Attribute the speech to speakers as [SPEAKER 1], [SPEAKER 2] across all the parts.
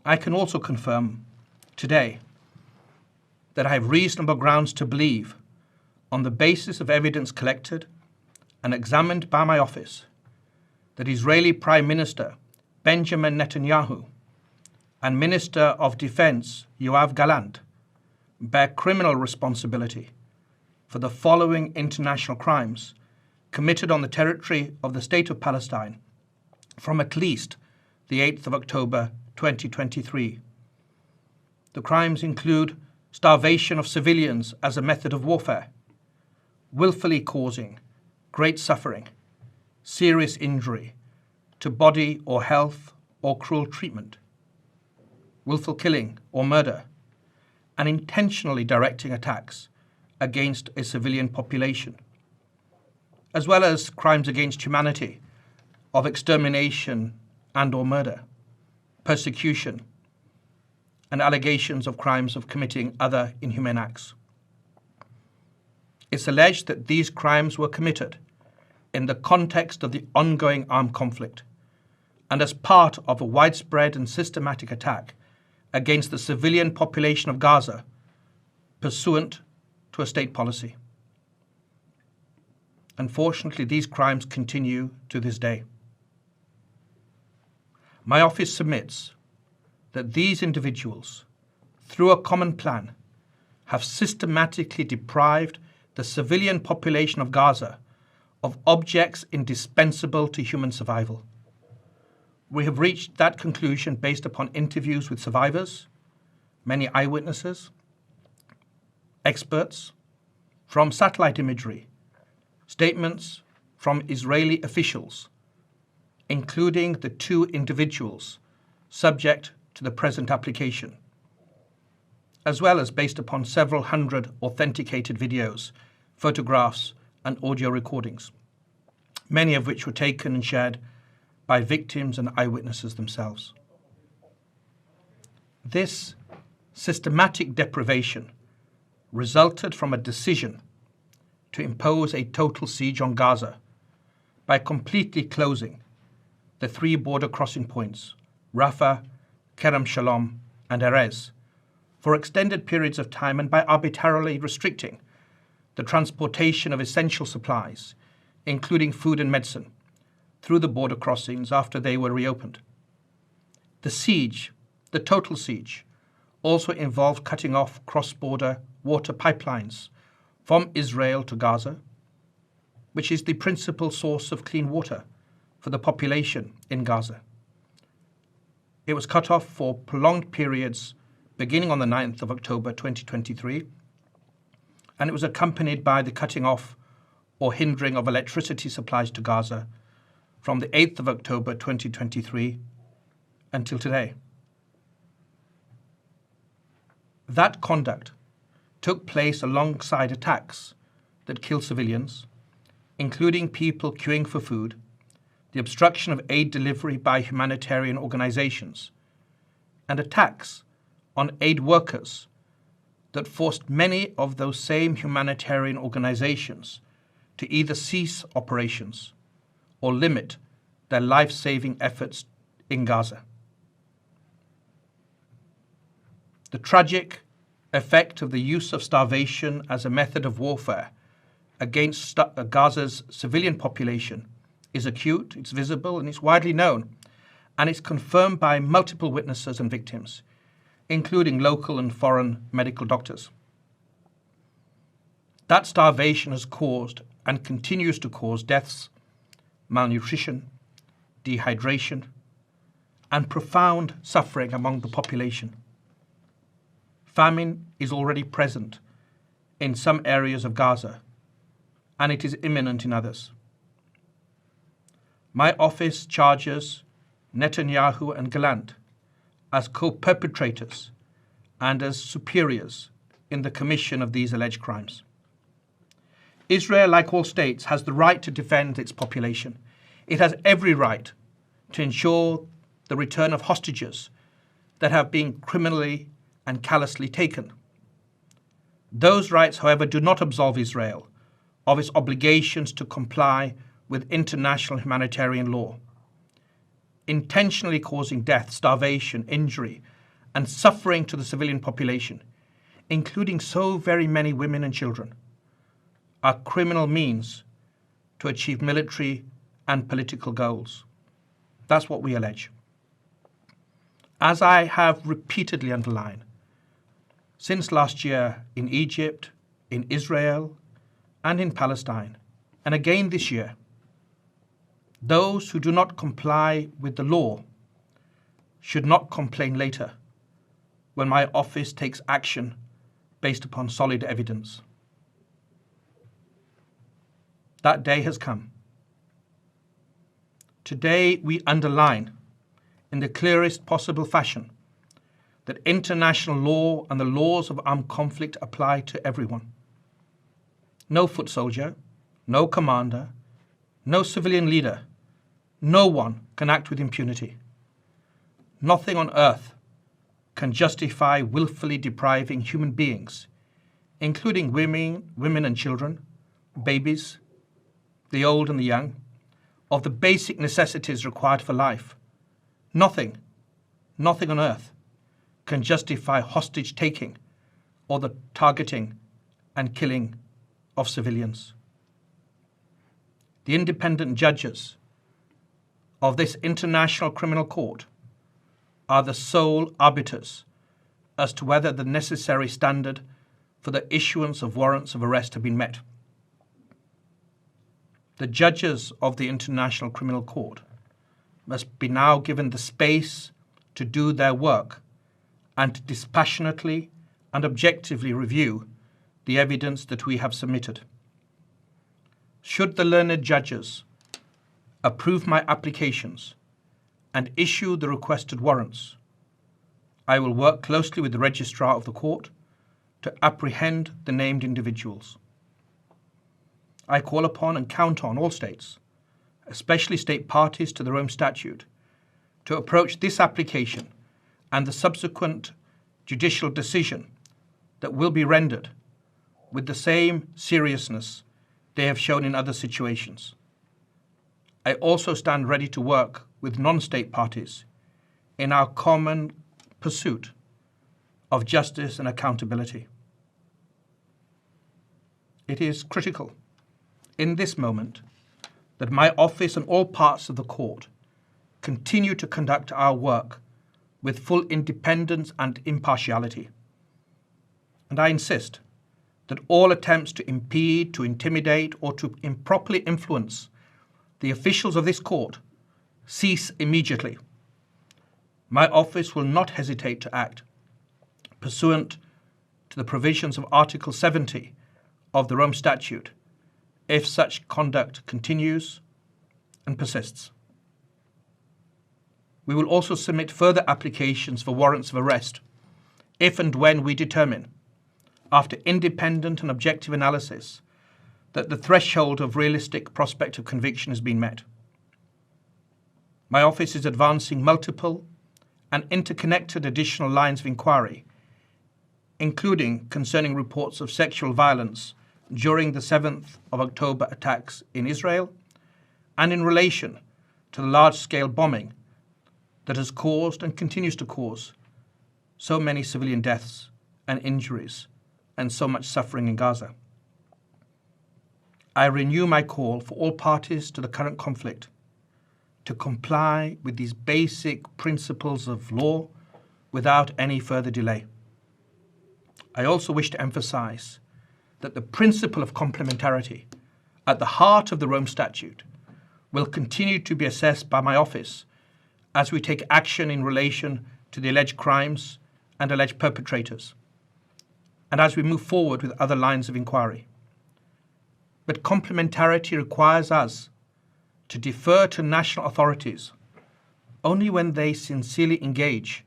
[SPEAKER 1] I can also confirm today that I have reasonable grounds to believe, on the basis of evidence collected and examined by my office, that Israeli Prime Minister Benjamin Netanyahu and Minister of Defense Yoav Gallant bear criminal responsibility for the following international crimes committed on the territory of the State of Palestine from at least the 8th of October 2023. The crimes include starvation of civilians as a method of warfare, willfully causing great suffering, serious injury to body or health or cruel treatment, willful killing or murder, and intentionally directing attacks against a civilian population, as well as crimes against humanity of extermination and/or murder, persecution, and allegations of crimes of committing other inhumane acts. It's alleged that these crimes were committed in the context of the ongoing armed conflict and as part of a widespread and systematic attack against the civilian population of Gaza pursuant to a state policy. Unfortunately, these crimes continue to this day. My office submits that these individuals, through a common plan, have systematically deprived the civilian population of Gaza of objects indispensable to human survival. We have reached that conclusion based upon interviews with survivors, many eyewitnesses, experts, from satellite imagery, statements from Israeli officials, including the 2 individuals subject to the present application, as well as based upon several hundred authenticated videos, photographs, and audio recordings, many of which were taken and shared by victims and eyewitnesses themselves. This systematic deprivation resulted from a decision to impose a total siege on Gaza by completely closing the 3 border crossing points, Rafah, Kerem Shalom, and Erez, for extended periods of time, and by arbitrarily restricting the transportation of essential supplies, including food and medicine, through the border crossings after they were reopened. The siege, the total siege, also involved cutting off cross-border water pipelines from Israel to Gaza, which is the principal source of clean water for the population in Gaza. It was cut off for prolonged periods beginning on the 9th of October 2023, and it was accompanied by the cutting off or hindering of electricity supplies to Gaza from the 8th of October 2023 until today. That conduct took place alongside attacks that killed civilians, including people queuing for food, the obstruction of aid delivery by humanitarian organizations, and attacks on aid workers that forced many of those same humanitarian organizations to either cease operations or limit their life-saving efforts in Gaza. The tragic effect of the use of starvation as a method of warfare against Gaza's civilian population is acute, it's visible, and it's widely known, and it's confirmed by multiple witnesses and victims, including local and foreign medical doctors. That starvation has caused and continues to cause deaths, malnutrition, dehydration, and profound suffering among the population. Famine is already present in some areas of Gaza, and it is imminent in others. My office charges Netanyahu and Gallant as co-perpetrators and as superiors in the commission of these alleged crimes. Israel, like all states, has the right to defend its population. It has every right to ensure the return of hostages that have been criminally and callously taken. Those rights, however, do not absolve Israel of its obligations to comply with international humanitarian law. Intentionally causing death, starvation, injury, and suffering to the civilian population, including so very many women and children, are criminal means to achieve military and political goals. That's what we allege. As I have repeatedly underlined, since last year in Egypt, in Israel, and in Palestine, and again this year, those who do not comply with the law should not complain later when my office takes action based upon solid evidence. That day has come. Today we underline in the clearest possible fashion that international law and the laws of armed conflict apply to everyone. No foot soldier, no commander, no civilian leader, no one can act with impunity. Nothing on earth can justify willfully depriving human beings, including women and children, babies, the old and the young, of the basic necessities required for life. Nothing on earth can justify hostage taking or the targeting and killing of civilians. The independent judges of this International Criminal Court are the sole arbiters as to whether the necessary standard for the issuance of warrants of arrest have been met. The judges of the International Criminal Court must be now given the space to do their work and to dispassionately and objectively review the evidence that we have submitted. Should the learned judges approve my applications and issue the requested warrants, I will work closely with the registrar of the court to apprehend the named individuals. I call upon and count on all states, especially state parties to the Rome Statute, to approach this application and the subsequent judicial decision that will be rendered with the same seriousness they have shown in other situations. I also stand ready to work with non-state parties in our common pursuit of justice and accountability. It is critical in this moment that my office and all parts of the court continue to conduct our work with full independence and impartiality. And I insist that all attempts to impede, to intimidate, or to improperly influence the officials of this court cease immediately. My office will not hesitate to act pursuant to the provisions of Article 70 of the Rome Statute if such conduct continues and persists. We will also submit further applications for warrants of arrest if and when we determine, after independent and objective analysis, that the threshold of realistic prospect of conviction has been met. My office is advancing multiple and interconnected additional lines of inquiry, including concerning reports of sexual violence during the 7th of October attacks in Israel and in relation to the large-scale bombing that has caused and continues to cause so many civilian deaths and injuries and so much suffering in Gaza. I renew my call for all parties to the current conflict to comply with these basic principles of law without any further delay. I also wish to emphasize that the principle of complementarity at the heart of the Rome Statute will continue to be assessed by my office as we take action in relation to the alleged crimes and alleged perpetrators, and as we move forward with other lines of inquiry. But complementarity requires us to defer to national authorities only when they sincerely engage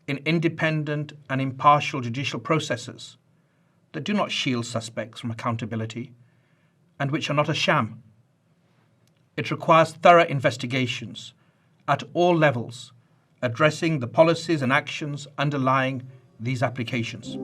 [SPEAKER 1] in independent and impartial judicial processes that do not shield suspects from accountability and which are not a sham. It requires thorough investigations at all levels, addressing the policies and actions underlying these applications.